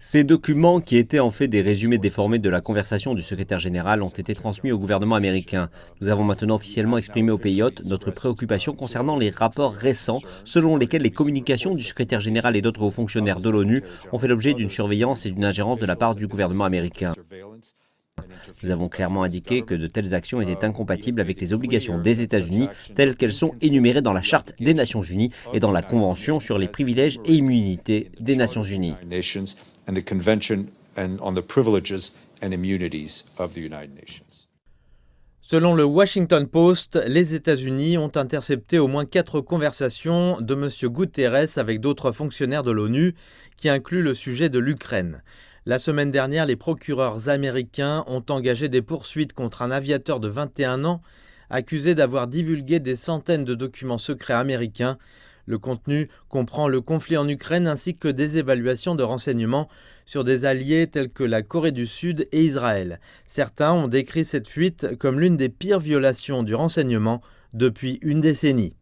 Ces documents, qui étaient en fait des résumés déformés de la conversation du secrétaire général, ont été transmis au gouvernement américain. Nous avons maintenant officiellement exprimé au pays hôte notre préoccupation concernant les rapports récents selon lesquels les communications du secrétaire général et d'autres hauts fonctionnaires de l'ONU ont fait l'objet d'une surveillance et d'une ingérence de la part du gouvernement américain. Nous avons clairement indiqué que de telles actions étaient incompatibles avec les obligations des États-Unis telles qu'elles sont énumérées dans la Charte des Nations Unies et dans la Convention sur les privilèges et immunités des Nations Unies. Selon le Washington Post, les États-Unis ont intercepté au moins 4 conversations de M. Guterres avec d'autres fonctionnaires de l'ONU, qui incluent le sujet de l'Ukraine. La semaine dernière, les procureurs américains ont engagé des poursuites contre un aviateur de 21 ans accusé d'avoir divulgué des centaines de documents secrets américains. Le contenu comprend le conflit en Ukraine ainsi que des évaluations de renseignements sur des alliés tels que la Corée du Sud et Israël. Certains ont décrit cette fuite comme l'une des pires violations du renseignement depuis une décennie.